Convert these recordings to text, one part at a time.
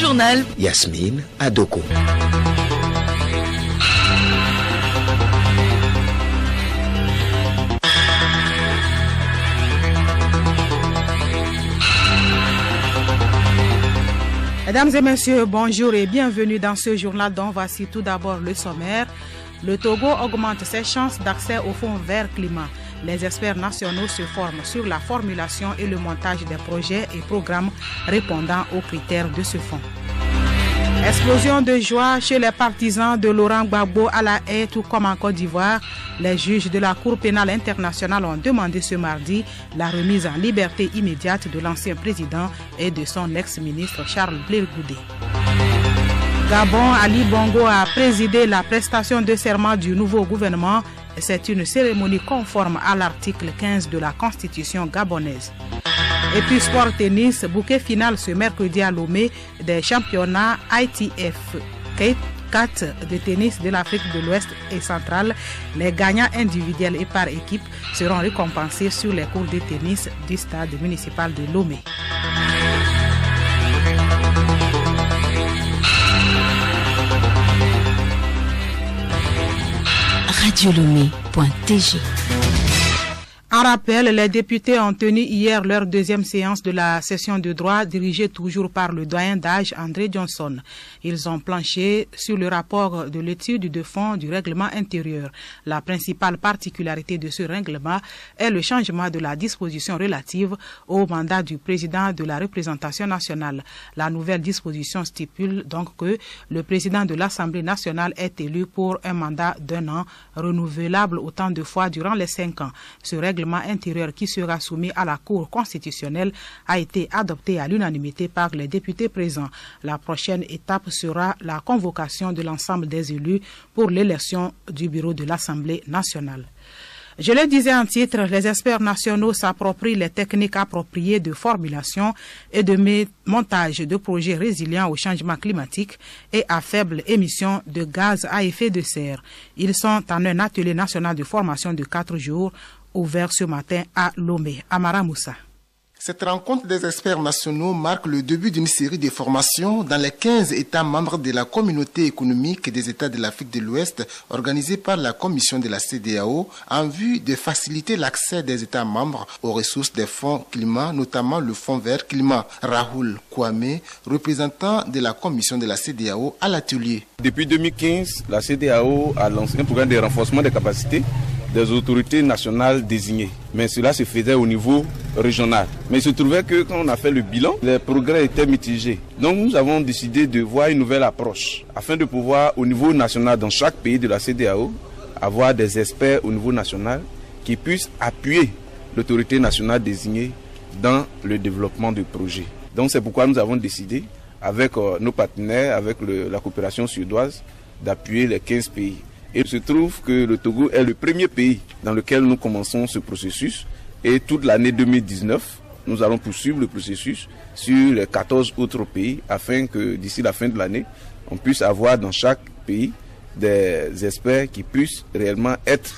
journal. Yasmine Adoko. Mesdames et messieurs, bonjour et bienvenue dans ce journal dont voici tout d'abord le sommaire. Le Togo augmente ses chances d'accès au fonds vert climat. Les experts nationaux se forment sur la formulation et le montage des projets et programmes répondant aux critères de ce fonds. Explosion de joie chez les partisans de Laurent Gbagbo à La Haye, tout comme en Côte d'Ivoire. Les juges de la Cour pénale internationale ont demandé ce mardi la remise en liberté immédiate de l'ancien président et de son ex-ministre Charles Blé Goudé. Gabon, Ali Bongo a présidé la prestation de serment du nouveau gouvernement. C'est une cérémonie conforme à l'article 15 de la Constitution gabonaise. Et puis sport tennis, bouquet final ce mercredi à Lomé des championnats ITF 4 de tennis de l'Afrique de l'Ouest et centrale. Les gagnants individuels et par équipe seront récompensés sur les cours de tennis du stade municipal de Lomé. radiolomé.tg. En rappel, les députés ont tenu hier leur deuxième séance de la session de droit dirigée toujours par le doyen d'âge André Johnson. Ils ont planché sur le rapport de l'étude de fond du règlement intérieur. La principale particularité de ce règlement est le changement de la disposition relative au mandat du président de la représentation nationale. La nouvelle disposition stipule donc que le président de l'Assemblée nationale est élu pour un mandat d'1 an, renouvelable autant de fois durant les 5 ans. Ce règlement intérieur qui sera soumis à la Cour constitutionnelle a été adopté à l'unanimité par les députés présents. La prochaine étape sera la convocation de l'ensemble des élus pour l'élection du bureau de l'Assemblée nationale. Je le disais en titre, les experts nationaux s'approprient les techniques appropriées de formulation et de montage de projets résilients au changement climatique et à faible émission de gaz à effet de serre. Ils sont en un atelier national de formation de 4 jours ouvert ce matin à Lomé. Amara Moussa. Cette rencontre des experts nationaux marque le début d'une série de formations dans les 15 États membres de la communauté économique des États de l'Afrique de l'Ouest organisée par la commission de la CEDEAO en vue de faciliter l'accès des États membres aux ressources des fonds climat, notamment le fonds vert climat. Rahul Kwame, représentant de la commission de la CEDEAO à l'atelier. Depuis 2015, la CEDEAO a lancé un programme de renforcement des capacités des autorités nationales désignées. Mais cela se faisait au niveau régional. Mais il se trouvait que quand on a fait le bilan, les progrès étaient mitigés. Donc nous avons décidé de voir une nouvelle approche afin de pouvoir au niveau national, dans chaque pays de la CEDEAO, avoir des experts au niveau national qui puissent appuyer l'autorité nationale désignée dans le développement de projets. Donc c'est pourquoi nous avons décidé, avec nos partenaires, avec la coopération suédoise, d'appuyer les 15 pays. Et il se trouve que le Togo est le premier pays dans lequel nous commençons ce processus. Et toute l'année 2019, nous allons poursuivre le processus sur les 14 autres pays afin que d'ici la fin de l'année, on puisse avoir dans chaque pays des experts qui puissent réellement être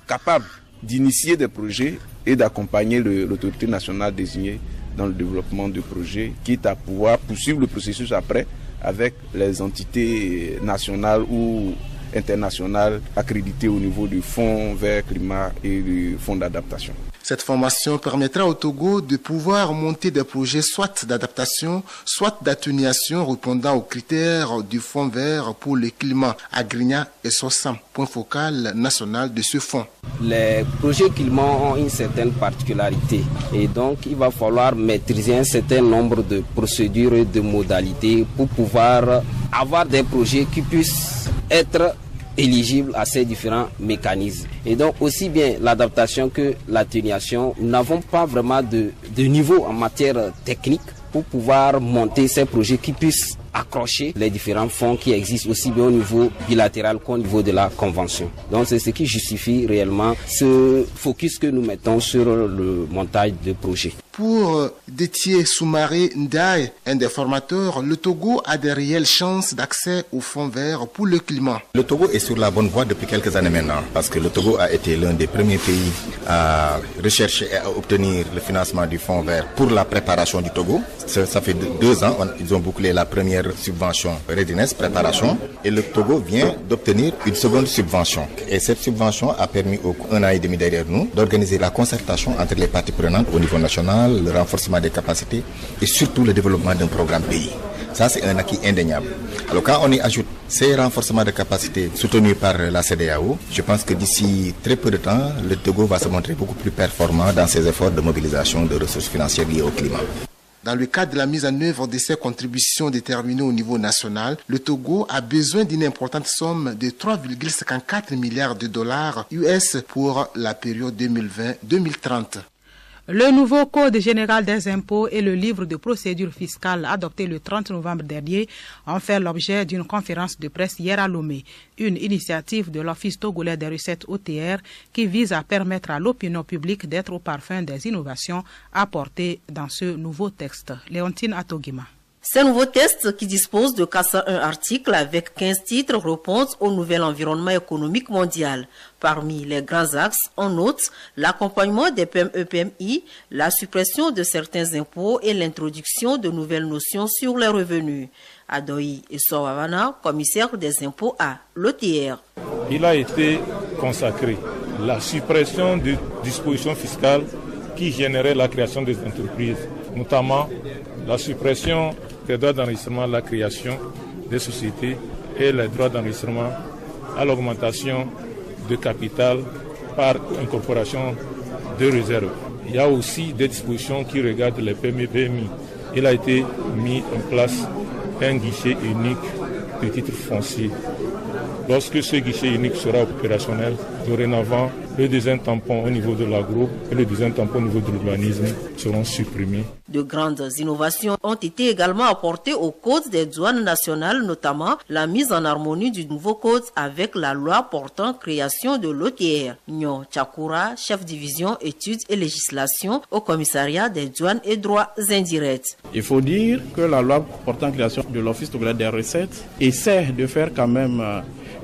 capables d'initier des projets et d'accompagner l'autorité nationale désignée dans le développement de projets, quitte à pouvoir poursuivre le processus après avec les entités nationales ou internationales accréditées au niveau du Fonds vert climat et du Fonds d'adaptation. Cette formation permettra au Togo de pouvoir monter des projets soit d'adaptation, soit d'atténuation répondant aux critères du Fonds vert pour le climat. Agrigna et Sossam, point focal national de ce fonds. Les projets climat ont une certaine particularité et donc il va falloir maîtriser un certain nombre de procédures et de modalités pour pouvoir avoir des projets qui puissent être éligibles à ces différents mécanismes. Et donc aussi bien l'adaptation que l'atténuation, nous n'avons pas vraiment de niveau en matière technique pour pouvoir monter ces projets qui puissent accrocher les différents fonds qui existent aussi bien au niveau bilatéral qu'au niveau de la convention. Donc c'est ce qui justifie réellement ce focus que nous mettons sur le montage de projets. Pour Détier Soumaré Ndaye, un des formateurs, le Togo a des réelles chances d'accès au fonds vert pour le climat. Le Togo est sur la bonne voie depuis quelques années maintenant, parce que le Togo a été l'un des premiers pays à rechercher et à obtenir le financement du fonds vert pour la préparation du Togo. Ça fait 2 ans, ils ont bouclé la première première subvention readiness, préparation, et le Togo vient d'obtenir une seconde subvention. Et cette subvention a permis, un an et demi derrière nous, d'organiser la concertation entre les parties prenantes au niveau national, le renforcement des capacités et surtout le développement d'un programme pays. Ça, c'est un acquis indéniable. Alors, quand on y ajoute ces renforcements de capacités soutenus par la CEDEAO, je pense que d'ici très peu de temps, le Togo va se montrer beaucoup plus performant dans ses efforts de mobilisation de ressources financières liées au climat. Dans le cadre de la mise en œuvre de ces contributions déterminées au niveau national, le Togo a besoin d'une importante somme de 3,54 milliards de dollars US pour la période 2020-2030. Le nouveau Code général des impôts et le livre de procédure fiscale adopté le 30 novembre dernier ont fait l'objet d'une conférence de presse hier à Lomé, une initiative de l'Office togolais des recettes OTR qui vise à permettre à l'opinion publique d'être au parfum des innovations apportées dans ce nouveau texte. Léontine Atogima. Ces nouveaux textes qui disposent de 401 articles avec 15 titres répondent au nouvel environnement économique mondial. Parmi les grands axes, on note l'accompagnement des PME-PMI, la suppression de certains impôts et l'introduction de nouvelles notions sur les revenus. Adoyi Essouavana, commissaire des impôts à l'OTR. Il a été consacré la suppression de dispositions fiscales qui généraient la création des entreprises, notamment la suppression des droits d'enregistrement à la création des sociétés et les droits d'enregistrement à l'augmentation de capital par incorporation de réserves. Il y a aussi des dispositions qui regardent les PME-PMI. Il a été mis en place un guichet unique de titres fonciers. Lorsque ce guichet unique sera opérationnel, dorénavant, le design tampon au niveau de l'agro et le design tampon au niveau de l'urbanisme seront supprimés. De grandes innovations ont été également apportées au Code des douanes nationales, notamment la mise en harmonie du nouveau code avec la loi portant création de l'OTR. Nyo Chakura, chef division études et législation au commissariat des douanes et droits indirects. Il faut dire que la loi portant création de l'Office togolais des recettes essaie de faire quand même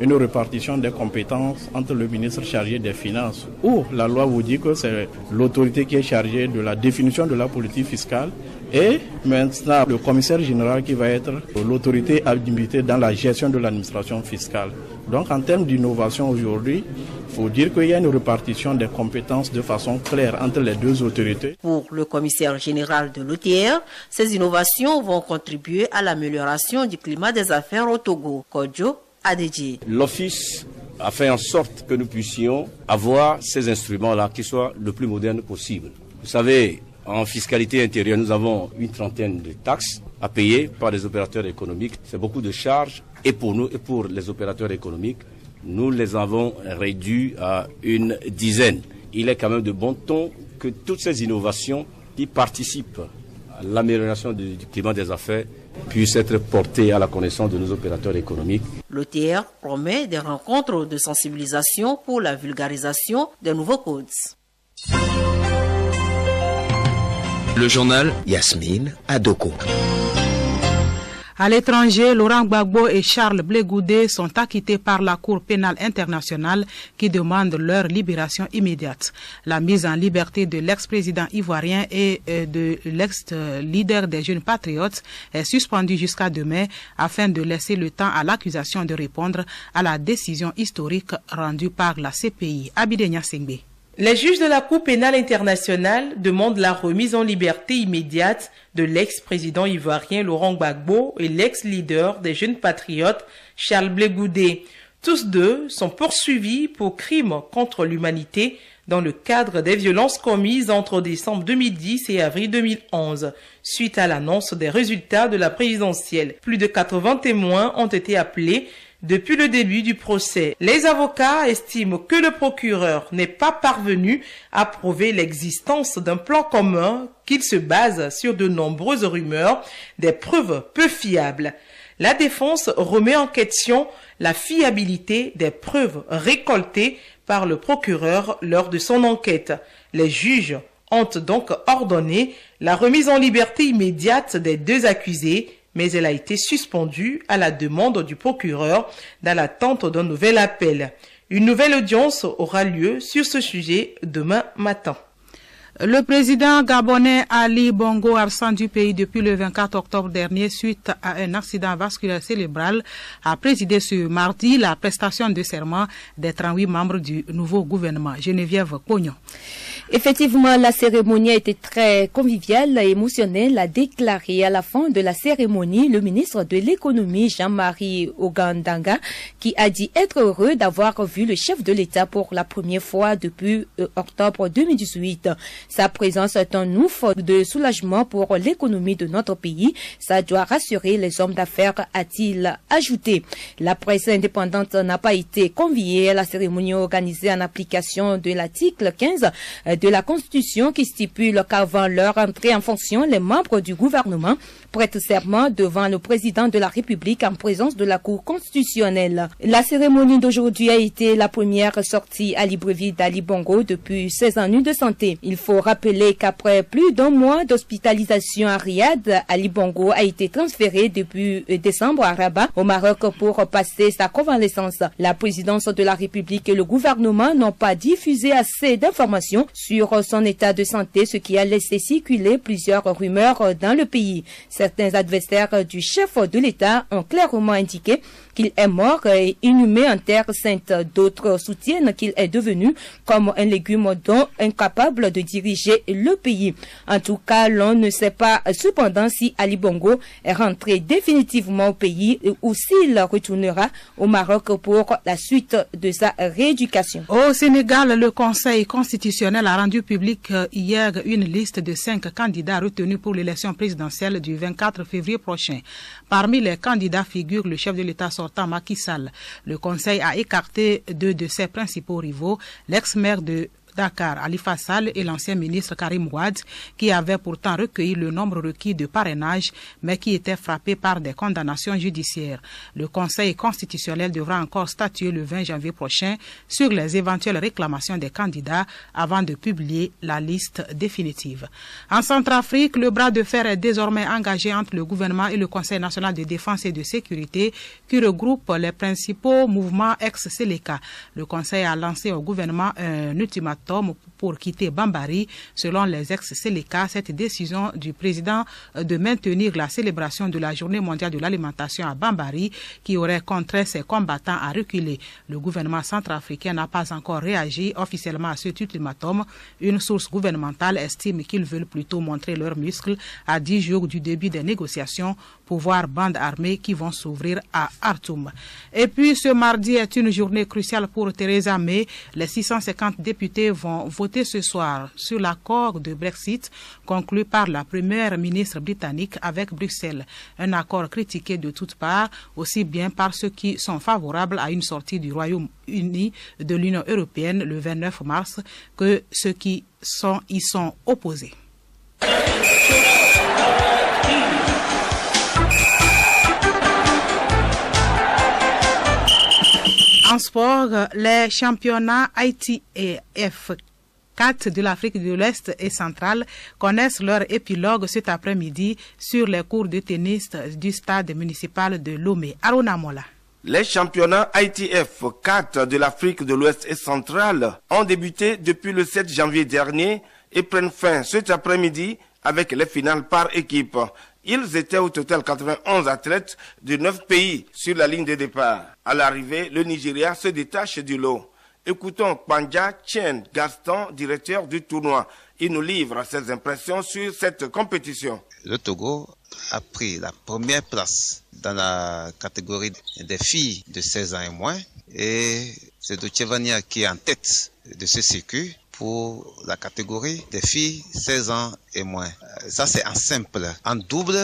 une répartition des compétences entre le ministre chargé des Finances, où la loi vous dit que c'est l'autorité qui est chargée de la définition de la politique fiscale, et maintenant le commissaire général qui va être l'autorité habilitée dans la gestion de l'administration fiscale. Donc en termes d'innovation aujourd'hui, il faut dire qu'il y a une répartition des compétences de façon claire entre les deux autorités. Pour le commissaire général de l'OTR, ces innovations vont contribuer à l'amélioration du climat des affaires au Togo. Kodjo Adedji. L'Office a fait en sorte que nous puissions avoir ces instruments-là qui soient le plus modernes possible. Vous savez, en fiscalité intérieure, nous avons une trentaine de taxes à payer par les opérateurs économiques. C'est beaucoup de charges et pour nous et pour les opérateurs économiques. Nous les avons réduits à une dizaine. Il est quand même de bon ton que toutes ces innovations qui participent à l'amélioration du climat des affaires puissent être portées à la connaissance de nos opérateurs économiques. L'OTR promet des rencontres de sensibilisation pour la vulgarisation des nouveaux codes. Le journal Yasmine Adoko. À l'étranger, Laurent Gbagbo et Charles Blé Goudé sont acquittés par la Cour pénale internationale qui demande leur libération immédiate. La mise en liberté de l'ex-président ivoirien et de l'ex-leader des jeunes patriotes est suspendue jusqu'à demain afin de laisser le temps à l'accusation de répondre à la décision historique rendue par la CPI. Abidé Sengbe. Les juges de la Cour pénale internationale demandent la remise en liberté immédiate de l'ex-président ivoirien Laurent Gbagbo et l'ex-leader des jeunes patriotes Charles Blé Goudé. Tous deux sont poursuivis pour crimes contre l'humanité dans le cadre des violences commises entre décembre 2010 et avril 2011, suite à l'annonce des résultats de la présidentielle. Plus de 80 témoins ont été appelés depuis le début du procès. Les avocats estiment que le procureur n'est pas parvenu à prouver l'existence d'un plan commun, qu'il se base sur de nombreuses rumeurs, des preuves peu fiables. La défense remet en question la fiabilité des preuves récoltées par le procureur lors de son enquête. Les juges ont donc ordonné la remise en liberté immédiate des deux accusés, mais elle a été suspendue à la demande du procureur dans l'attente d'un nouvel appel. Une nouvelle audience aura lieu sur ce sujet demain matin. Le président gabonais Ali Bongo absent du pays depuis le 24 octobre dernier suite à un accident vasculaire cérébral a présidé ce mardi la prestation de serment des 38 membres du nouveau gouvernement. Geneviève Pognon. Effectivement, la cérémonie a été très conviviale et émotionnelle, a déclaré à la fin de la cérémonie le ministre de l'économie Jean-Marie Ogandanga, qui a dit être heureux d'avoir vu le chef de l'État pour la première fois depuis octobre 2018. Sa présence est un ouf de soulagement pour l'économie de notre pays. Ça doit rassurer les hommes d'affaires, a-t-il ajouté. La presse indépendante n'a pas été conviée à la cérémonie organisée en application de l'article 15 de la Constitution qui stipule qu'avant leur entrée en fonction, les membres du gouvernement prêtent serment devant le président de la République en présence de la Cour constitutionnelle. La cérémonie d'aujourd'hui a été la première sortie à Libreville d'Ali Bongo depuis 16 ennuis de santé. Il faut rappeler qu'après plus d'un mois d'hospitalisation à Riyad, Ali Bongo a été transféré depuis décembre à Rabat, au Maroc, pour passer sa convalescence. La présidence de la République et le gouvernement n'ont pas diffusé assez d'informations sur son état de santé, ce qui a laissé circuler plusieurs rumeurs dans le pays. Certains adversaires du chef de l'État ont clairement indiqué qu'il est mort et inhumé en terre sainte. D'autres soutiennent qu'il est devenu comme un légume dont incapable de diriger le pays. En tout cas, l'on ne sait pas cependant si Ali Bongo est rentré définitivement au pays ou s'il retournera au Maroc pour la suite de sa rééducation. Au Sénégal, le Conseil constitutionnel a rendu public hier une liste de 5 candidats retenus pour l'élection présidentielle du 24 février prochain. Parmi les candidats figure le chef de l'État sortant Macky Sall. Le Conseil a écarté 2 de ses principaux rivaux, l'ex-maire de Dakar, Khalifa Sall, et l'ancien ministre Karim Wade, qui avait pourtant recueilli le nombre requis de parrainage, mais qui était frappé par des condamnations judiciaires. Le Conseil constitutionnel devra encore statuer le 20 janvier prochain sur les éventuelles réclamations des candidats avant de publier la liste définitive. En Centrafrique, le bras de fer est désormais engagé entre le gouvernement et le Conseil national de défense et de sécurité, qui regroupe les principaux mouvements ex-Seleka. Le Conseil a lancé au gouvernement un ultimatum pour quitter Bambari. Selon les ex-Seleka, cette décision du président de maintenir la célébration de la Journée mondiale de l'alimentation à Bambari, qui aurait contraint ses combattants à reculer. Le gouvernement centrafricain n'a pas encore réagi officiellement à cet ultimatum. Une source gouvernementale estime qu'ils veulent plutôt montrer leurs muscles à 10 jours du début des négociations pour voir bandes armées qui vont s'ouvrir à Khartoum. Et puis, ce mardi est une journée cruciale pour Theresa May. Les 650 députés vont voter ce soir sur l'accord de Brexit conclu par la première ministre britannique avec Bruxelles. Un accord critiqué de toutes parts, aussi bien par ceux qui sont favorables à une sortie du Royaume-Uni de l'Union européenne le 29 mars que ceux qui y sont opposés. En sport, les championnats ITF 4 de l'Afrique de l'Est et centrale connaissent leur épilogue cet après-midi sur les cours de tennis du stade municipal de Lomé. Aruna Mola. Les championnats ITF 4 de l'Afrique de l'Ouest et centrale ont débuté depuis le 7 janvier dernier et prennent fin cet après-midi avec les finales par équipe. Ils étaient au total 91 athlètes de 9 pays sur la ligne de départ. À l'arrivée, le Nigeria se détache du lot. Écoutons Panja Chen Gaston, directeur du tournoi. Il nous livre ses impressions sur cette compétition. Le Togo a pris la première place dans la catégorie des filles de 16 ans et moins. Et c'est Dochevania qui est en tête de ce circuit pour la catégorie des filles 16 ans et moins. Ça, c'est en simple. En double,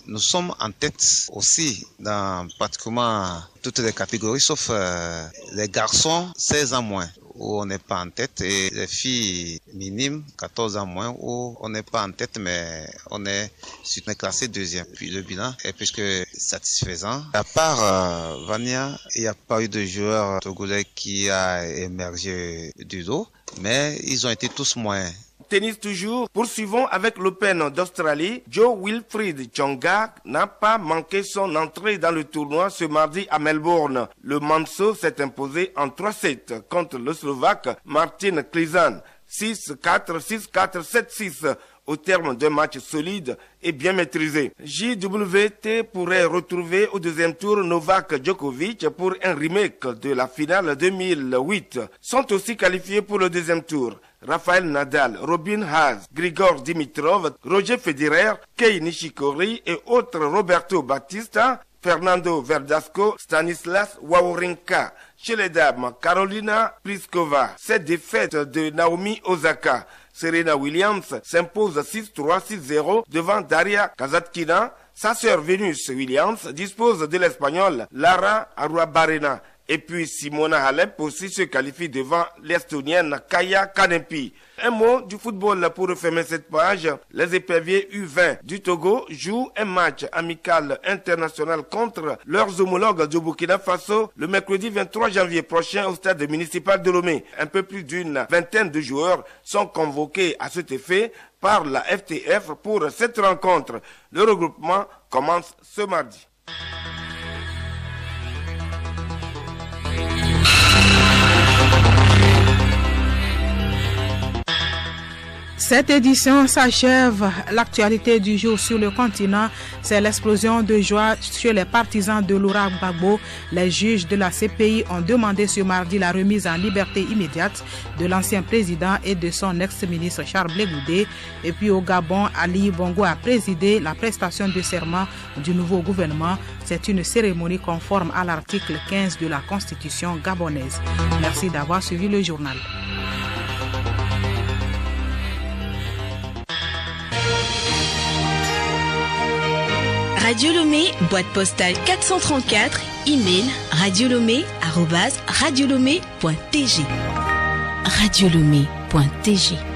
nous sommes en tête aussi dans pratiquement toutes les catégories, sauf les garçons 16 ans moins, où on n'est pas en tête, et les filles minimes 14 ans moins, où on n'est pas en tête, mais on est classé deuxième. Puis le bilan est plus que satisfaisant. À part Vania, il n'y a pas eu de joueur togolais qui a émergé du lot, mais ils ont été tous moins. Tennis toujours, poursuivons avec l'Open d'Australie. Joe Wilfried Tsonga n'a pas manqué son entrée dans le tournoi ce mardi à Melbourne. Le Manso s'est imposé en 3-7 contre le Slovaque Martin Klizan. 6-4, 6-4, 7-6 au terme d'un match solide et bien maîtrisé. JWT pourrait retrouver au deuxième tour Novak Djokovic pour un remake de la finale 2008. Sont aussi qualifiés pour le deuxième tour Rafael Nadal, Robin Haas, Grigor Dimitrov, Roger Federer, Kei Nishikori et autres Roberto Bautista, Fernando Verdasco, Stanislas Wawrinka. Chez les dames, Carolina Pliskova. Cette défaite de Naomi Osaka. Serena Williams s'impose 6-3, 6-0 devant Daria Kasatkina. Sa sœur Venus Williams dispose de l'Espagnole Lara Arruabarrena. Et puis Simona Halep aussi se qualifie devant l'Estonienne Kaya Kanepi. Un mot du football pour refermer cette page. Les éperviers U20 du Togo jouent un match amical international contre leurs homologues du Burkina Faso le mercredi 23 janvier prochain au stade municipal de Lomé. Un peu plus d'une vingtaine de joueurs sont convoqués à cet effet par la FTF pour cette rencontre. Le regroupement commence ce mardi. Cette édition s'achève. L'actualité du jour sur le continent, c'est l'explosion de joie chez les partisans de Laurent Gbagbo. Les juges de la CPI ont demandé ce mardi la remise en liberté immédiate de l'ancien président et de son ex-ministre Charles Blé Goudé. Et puis au Gabon, Ali Bongo a présidé la prestation de serment du nouveau gouvernement. C'est une cérémonie conforme à l'article 15 de la Constitution gabonaise. Merci d'avoir suivi le journal. Radio Lomé, boîte postale 434, email radiolomé@radiolomé.tg. radiolomé.tg